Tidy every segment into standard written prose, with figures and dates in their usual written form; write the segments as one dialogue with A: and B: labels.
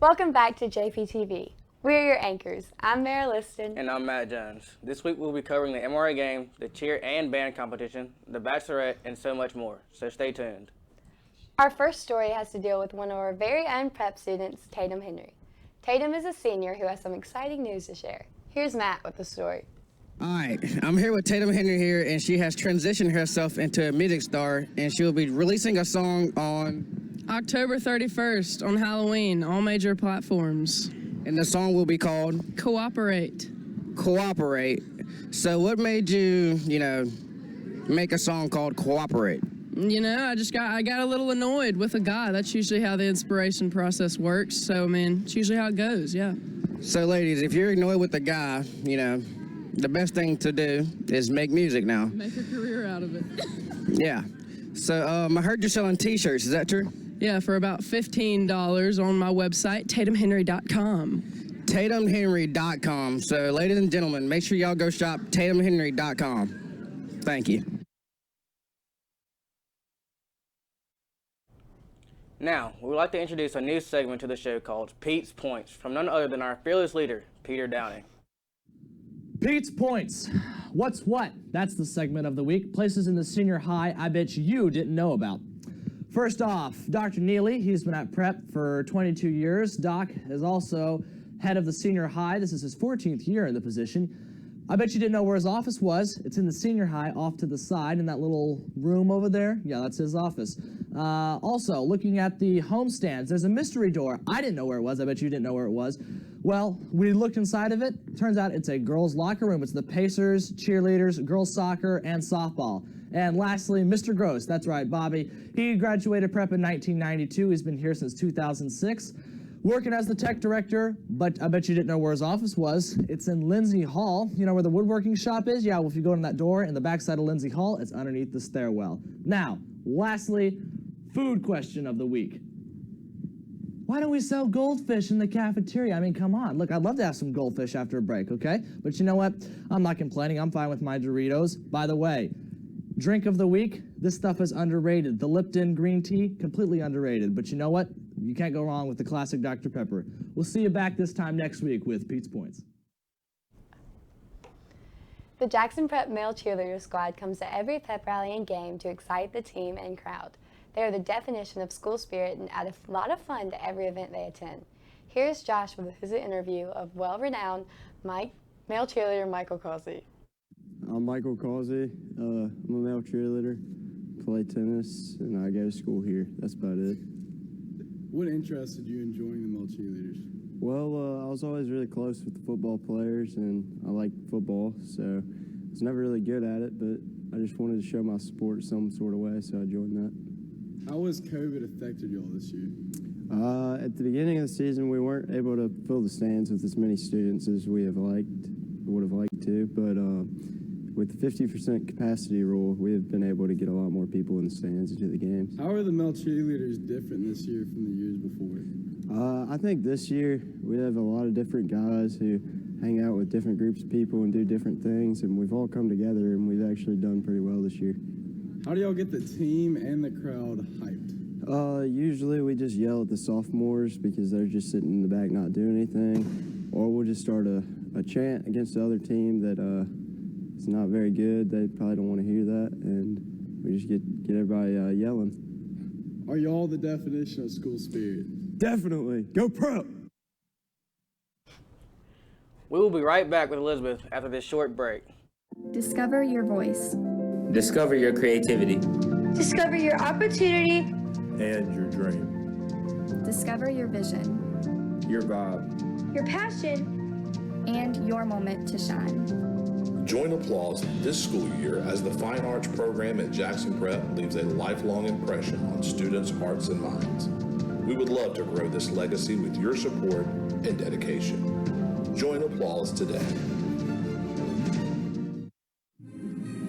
A: Welcome back to JPTV. We're your anchors. I'm Mara Liston.
B: And I'm Matt Jones. This week we'll be covering the MRA game, the cheer and band competition, the Bachelorette, and so much more, so stay tuned.
A: Our first story has to deal with one of our very own prep students, Tatum Henry. Tatum is a senior who has some exciting news to share. Here's Matt with the story.
C: All right, I'm here with Tatum Henry here, and she has transitioned herself into a music star, and she will be releasing a song on
D: October 31st on Halloween, all major platforms.
C: And the song will be called
D: Cooperate.
C: Cooperate. So what made you, make a song called Cooperate?
D: I got a little annoyed with a guy. That's usually how the inspiration process works. So, it's usually how it goes, yeah.
C: So, ladies, if you're annoyed with a guy, the best thing to do is make music now.
D: Make a career out of it.
C: Yeah. So, I heard you're selling T-shirts. Is that true?
D: Yeah, for about $15 on my website, tatumhenry.com.
C: tatumhenry.com. So, ladies and gentlemen, make sure y'all go shop tatumhenry.com. Thank you.
B: Now, we would like to introduce a new segment to the show called Pete's Points from none other than our fearless leader, Peter Downing.
E: Pete's Points. What's what? That's the segment of the week. Places in the senior high I bet you didn't know about. First off, Dr. Neely, he's been at prep for 22 years. Doc is also head of the senior high. This is his 14th year in the position. I bet you didn't know where his office was. It's in the senior high off to the side in that little room over there. Yeah, that's his office. Also, looking at the homestands, there's a mystery door. I didn't know where it was. I bet you didn't know where it was. Well, we looked inside of it. Turns out it's a girls' locker room. It's the Pacers, cheerleaders, girls' soccer, and softball. And lastly, Mr. Gross. That's right, Bobby. He graduated prep in 1992. He's been here since 2006. Working as the tech director, but I bet you didn't know where his office was. It's in Lindsay Hall. You know where the woodworking shop is? Yeah, well, if you go in that door in the backside of Lindsay Hall, it's underneath the stairwell. Now, lastly, food question of the week. Why don't we sell goldfish in the cafeteria? I mean, come on. Look, I'd love to have some goldfish after a break, okay? But you know what? I'm not complaining. I'm fine with my Doritos. By the way, drink of the week, this stuff is underrated. The Lipton green tea, completely underrated. But you know what? You can't go wrong with the classic Dr. Pepper. We'll see you back this time next week with Pete's Points.
A: The Jackson Prep male cheerleader squad comes to every pep rally and game to excite the team and crowd. They are the definition of school spirit and add a lot of fun to every event they attend. Here's Josh with his interview of well-renowned male cheerleader Michael Kalsey.
F: I'm Michael Kalsey. I'm a male cheerleader, play tennis, and I go to school here. That's about it.
G: What interested you in joining the male cheerleaders?
F: Well, I was always really close with the football players, and I liked football, so I was never really good at it, but I just wanted to show my support some sort of way, so I joined that.
G: How has COVID affected y'all this year?
F: At the beginning of the season, we weren't able to fill the stands with as many students as we would have liked to, but with the 50% capacity rule, we have been able to get a lot more people in the stands into the games.
G: How are the male cheerleaders different this year from the years before?
F: I think this year we have a lot of different guys who hang out with different groups of people and do different things, and we've all come together, and we've actually done pretty well this year.
G: How do y'all get the team and the crowd hyped?
F: Usually we just yell at the sophomores because they're just sitting in the back not doing anything, or we'll just start a chant against the other team that it's not very good. They probably don't want to hear that, and we just get everybody yelling.
G: Are y'all the definition of school spirit?
F: Definitely. Go pro!
B: We will be right back with Elizabeth after this short break.
H: Discover your voice.
I: Discover your creativity.
J: Discover your opportunity.
K: And your dream.
H: Discover your vision.
I: Your vibe.
J: Your passion.
H: And your moment to shine.
L: Join Applause this school year as the Fine Arts program at Jackson Prep leaves a lifelong impression on students' hearts and minds. We would love to grow this legacy with your support and dedication. Join Applause today.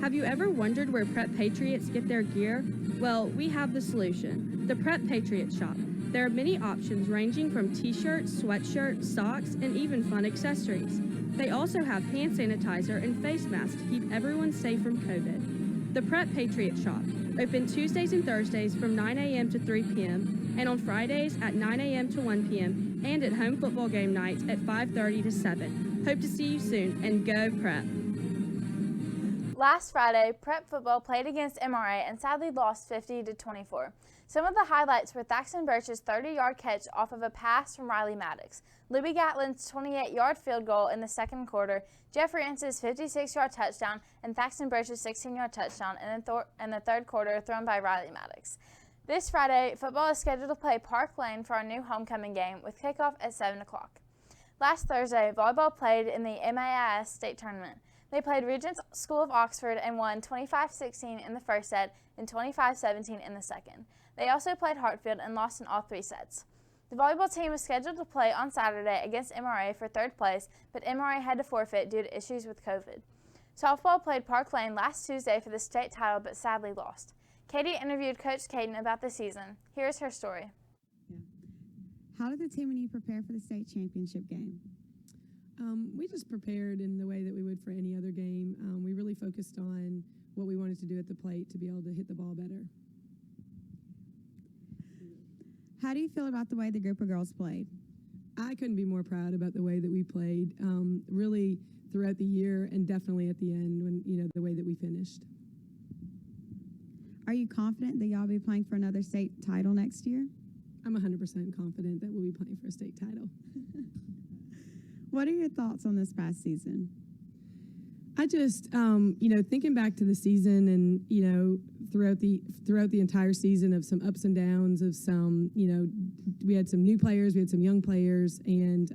M: Have you ever wondered where Prep Patriots get their gear? Well, we have the solution, the Prep Patriots shop. There are many options ranging from t-shirts, sweatshirts, socks, and even fun accessories. They also have hand sanitizer and face masks to keep everyone safe from COVID. The Prep Patriot Shop, open Tuesdays and Thursdays from 9 a.m. to 3 p.m. and on Fridays at 9 a.m. to 1 p.m. and at home football game nights at 5:30 to 7. Hope to see you soon, and go Prep.
N: Last Friday, Prep football played against MRA and sadly lost 50-24. Some of the highlights were Thaxton Birch's 30-yard catch off of a pass from Riley Maddox, Libby Gatlin's 28-yard field goal in the second quarter, Jeff Rance's 56-yard touchdown, and Thaxton Birch's 16-yard touchdown in the third quarter thrown by Riley Maddox. This Friday, football is scheduled to play Park Lane for our new homecoming game with kickoff at 7 o'clock. Last Thursday, volleyball played in the MAIS state tournament. They played Regents School of Oxford and won 25-16 in the first set and 25-17 in the second. They also played Hartfield and lost in all 3 sets. The volleyball team was scheduled to play on Saturday against MRA for 3rd place, but MRA had to forfeit due to issues with COVID. Softball played Park Lane last Tuesday for the state title, but sadly lost. Katie interviewed Coach Caden about the season. Here's her story.
O: How did the team and you prepare for the state championship game?
D: We just prepared in the way that we would for any other game. We really focused on what we wanted to do at the plate to be able to hit the ball better.
O: How do you feel about the way the group of girls played?
D: I couldn't be more proud about the way that we played, really throughout the year and definitely at the end when, the way that we finished.
O: Are you confident that y'all will be playing for another state title next year?
D: I'm 100% confident that we'll be playing for a state title.
O: What are your thoughts on this past season?
D: I just, thinking back to the season and, throughout the entire season of some ups and downs of some, we had some new players, we had some young players, and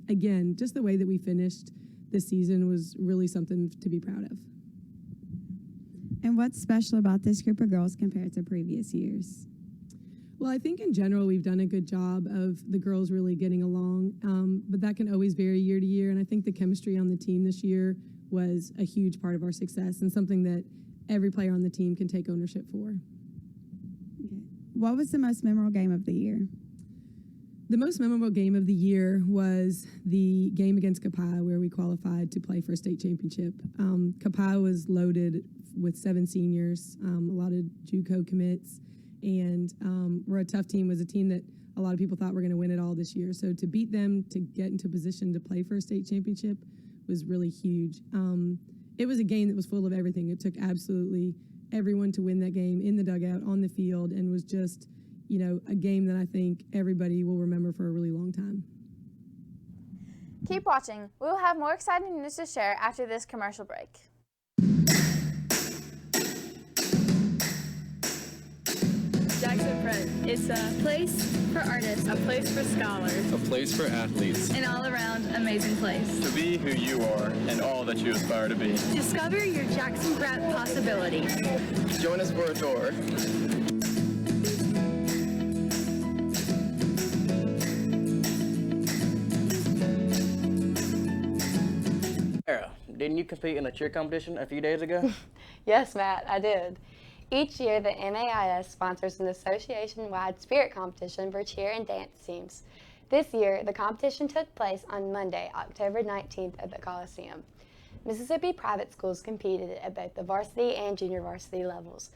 D: again, just the way that we finished this season was really something to be proud of.
O: And what's special about this group of girls compared to previous years?
D: Well, I think in general we've done a good job of the girls really getting along, but that can always vary year to year, and I think the chemistry on the team this year was a huge part of our success and something that every player on the team can take ownership for.
O: Okay. What was the most memorable game of the year?
D: The most memorable game of the year was the game against Copiah where we qualified to play for a state championship. Copiah was loaded with 7 seniors, a lot of JUCO commits, and we're a tough team. It was a team that a lot of people thought were going to win it all this year. So to beat them, to get into position to play for a state championship was really huge. It was a game that was full of everything. It took absolutely everyone to win that game in the dugout, on the field, and was just, a game that I think everybody will remember for a really long time.
N: Keep watching. We will have more exciting news to share after this commercial break.
P: Jackson Prep. It's a place for artists, a place for scholars,
Q: a place for athletes,
P: an all-around amazing place
Q: to be who you are and all that you aspire to be.
P: Discover your Jackson Prep possibilities.
Q: Join us for a tour.
B: Sarah, didn't you compete in a cheer competition a few days ago?
A: Yes, Matt, I did. Each year, the MAIS sponsors an association-wide spirit competition for cheer and dance teams. This year, the competition took place on Monday, October 19th at the Coliseum. Mississippi private schools competed at both the varsity and junior varsity levels.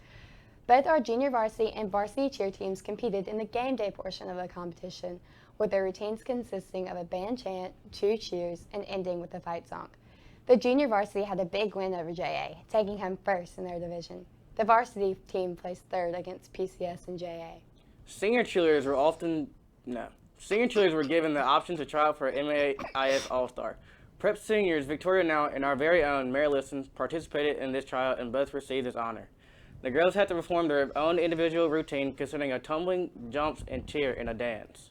A: Both our junior varsity and varsity cheer teams competed in the game day portion of the competition, with their routines consisting of a band chant, 2 cheers, and ending with a fight song. The junior varsity had a big win over JA, taking home first in their division. The varsity team placed 3rd against PCS and JA.
B: Senior cheerleaders were given the option to try out for MAIS All-Star. Prep seniors Victoria Now and our very own Mary Listen participated in this tryout and both received this honor. The girls had to perform their own individual routine consisting of tumbling, jumps, and cheer in a dance.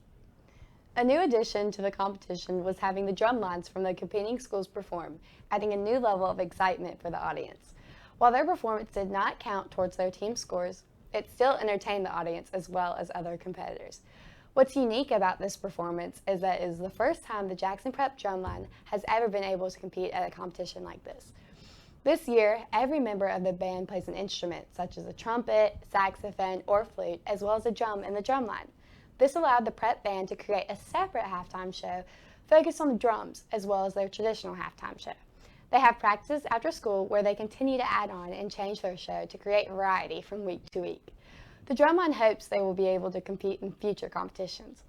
A: A new addition to the competition was having the drum lines from the competing schools perform, adding a new level of excitement for the audience. While their performance did not count towards their team scores, it still entertained the audience as well as other competitors. What's unique about this performance is that it is the first time the Jackson Prep drumline has ever been able to compete at a competition like this. This year, every member of the band plays an instrument, such as a trumpet, saxophone, or flute, as well as a drum in the drumline. This allowed the Prep band to create a separate halftime show focused on the drums, as well as their traditional halftime show. They have practices after school where they continue to add on and change their show to create variety from week to week. The Drummond hopes they will be able to compete in future competitions.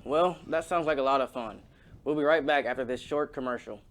B: Well, that sounds like a lot of fun. We'll be right back after this short commercial.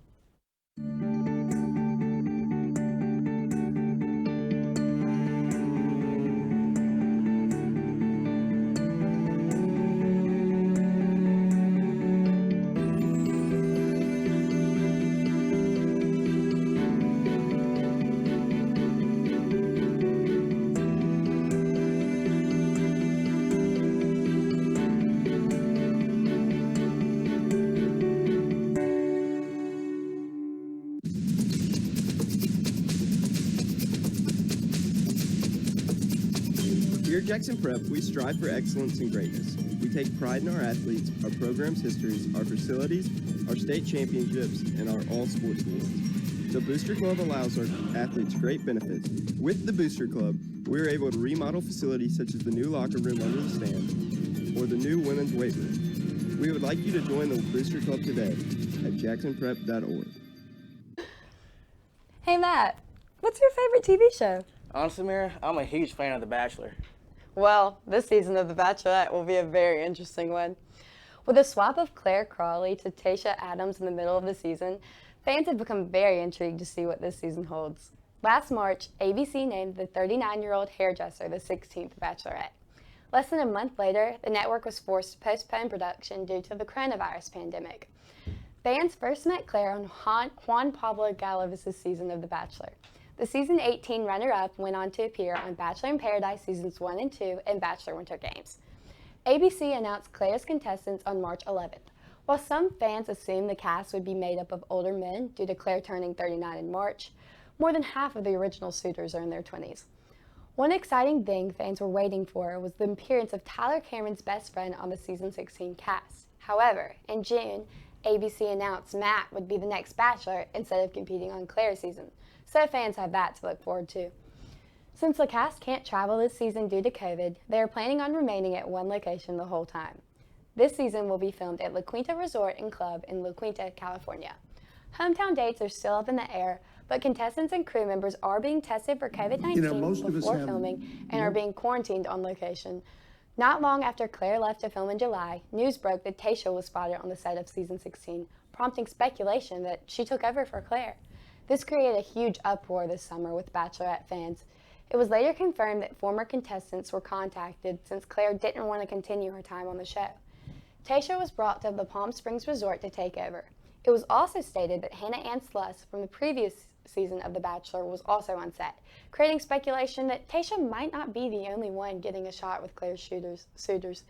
F: Here at Jackson Prep, we strive for excellence and greatness. We take pride in our athletes, our program's histories, our facilities, our state championships, and our all sports awards. The Booster Club allows our athletes great benefits. With the Booster Club, we are able to remodel facilities such as the new locker room under the stand or the new women's weight room. We would like you to join the Booster Club today at jacksonprep.org.
A: Hey Matt, what's your favorite TV show?
B: Honestly, Mira, I'm a huge fan of The Bachelor.
A: Well, this season of The Bachelorette will be a very interesting one. With a swap of Claire Crawley to Tayshia Adams in the middle of the season, fans have become very intrigued to see what this season holds. Last March, ABC named the 39-year-old hairdresser the 16th Bachelorette. Less than a month later, the network was forced to postpone production due to the coronavirus pandemic. Fans first met Claire on Juan Pablo Galavez's season of The Bachelor. The season 18 runner-up went on to appear on Bachelor in Paradise seasons 1 and 2 and Bachelor Winter Games. ABC announced Claire's contestants on March 11th. While some fans assumed the cast would be made up of older men due to Claire turning 39 in March, more than half of the original suitors are in their 20s. One exciting thing fans were waiting for was the appearance of Tyler Cameron's best friend on the season 16 cast. However, in June, ABC announced Matt would be the next Bachelor instead of competing on Claire's season. So fans have that to look forward to. Since the cast can't travel this season due to COVID, they are planning on remaining at one location the whole time. This season will be filmed at La Quinta Resort and Club in La Quinta, California. Hometown dates are still up in the air, but contestants and crew members are being tested for COVID-19 before filming and are being quarantined on location. Not long after Claire left to film in July, news broke that Tayshia was spotted on the set of season 16, prompting speculation that she took over for Claire. This created a huge uproar this summer with Bachelorette fans. It was later confirmed that former contestants were contacted since Claire didn't want to continue her time on the show. Tayshia was brought to the Palm Springs resort to take over. It was also stated that Hannah Ann Sluss from the previous season of The Bachelor was also on set, creating speculation that Tayshia might not be the only one getting a shot with Claire's suitors.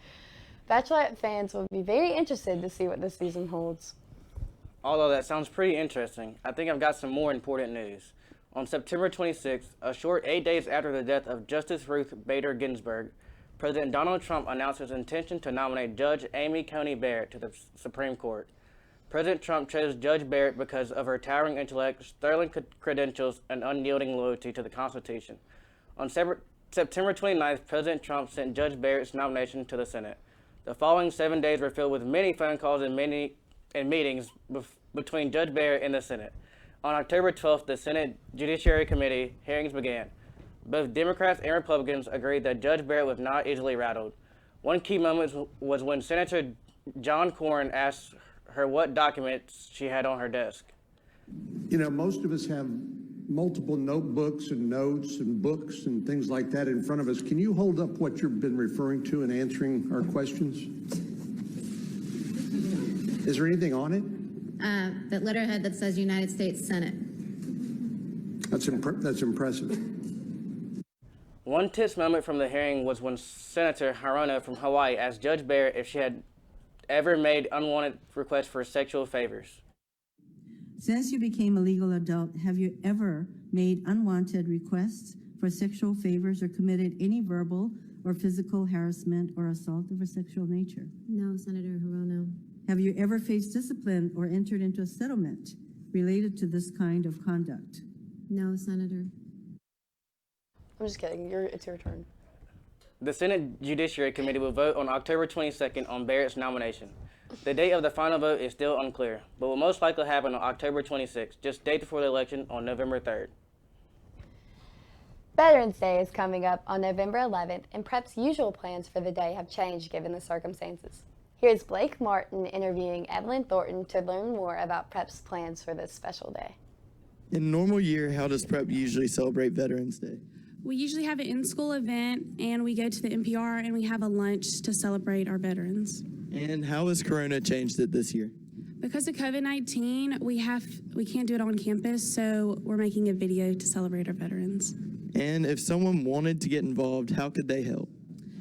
A: Bachelorette fans will be very interested to see what this season holds.
B: Although that sounds pretty interesting, I think I've got some more important news. On September 26th, a short 8 days after the death of Justice Ruth Bader Ginsburg, President Donald Trump announced his intention to nominate Judge Amy Coney Barrett to the Supreme Court. President Trump chose Judge Barrett because of her towering intellect, sterling credentials, and unyielding loyalty to the Constitution. On September 29th, President Trump sent Judge Barrett's nomination to the Senate. The following 7 days were filled with many phone calls and meetings between Judge Barrett and the Senate. On October 12th, the Senate Judiciary Committee hearings began. Both Democrats and Republicans agreed that Judge Barrett was not easily rattled. One key moment was when Senator John Cornyn asked her what documents she had on her desk.
R: You know, most of us have multiple notebooks and notes and books and things like that in front of us. Can you hold up what you've been referring to in answering our questions? Is there anything on it?
S: That letterhead that says United States Senate.
R: That's impressive.
B: One tense moment from the hearing was when Senator Hirono from Hawaii asked Judge Barrett if she had ever made unwanted requests for sexual favors.
T: Since you became a legal adult, have you ever made unwanted requests for sexual favors or committed any verbal or physical harassment or assault of a sexual nature?
S: No, Senator Hirono.
T: Have you ever faced discipline or entered into a settlement related to this kind of conduct?
S: No, Senator.
A: I'm just kidding. It's your turn.
B: The Senate Judiciary Committee will vote on October 22nd on Barrett's nomination. The date of the final vote is still unclear, but will most likely happen on October 26th, just days before the election on November 3rd.
A: Veterans Day is coming up on November 11th, and Prep's usual plans for the day have changed given the circumstances. Here's Blake Martin interviewing Evelyn Thornton to learn more about Prep's plans for this special day.
U: In a normal year, how does Prep usually celebrate Veterans Day?
M: We usually have an in-school event, and we go to the NPR and we have a lunch to celebrate our veterans.
U: And how has Corona changed it this year?
M: Because of COVID-19, we can't do it on campus, so we're making a video to celebrate our veterans.
U: And if someone wanted to get involved, how could they help?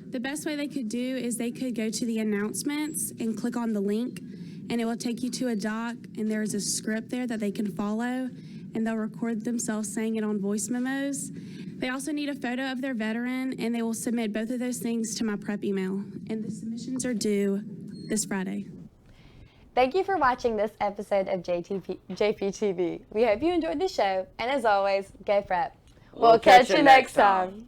M: The best way they could do is they could go to the announcements and click on the link, and it will take you to a doc, and there's a script there that they can follow, and they'll record themselves saying it on voice memos. They also need a photo of their veteran, and they will submit both of those things to my Prep email, and the submissions are due this Friday.
A: Thank you for watching this episode of JPTV. We hope you enjoyed the show, and as always, go Prep. We'll catch you next time.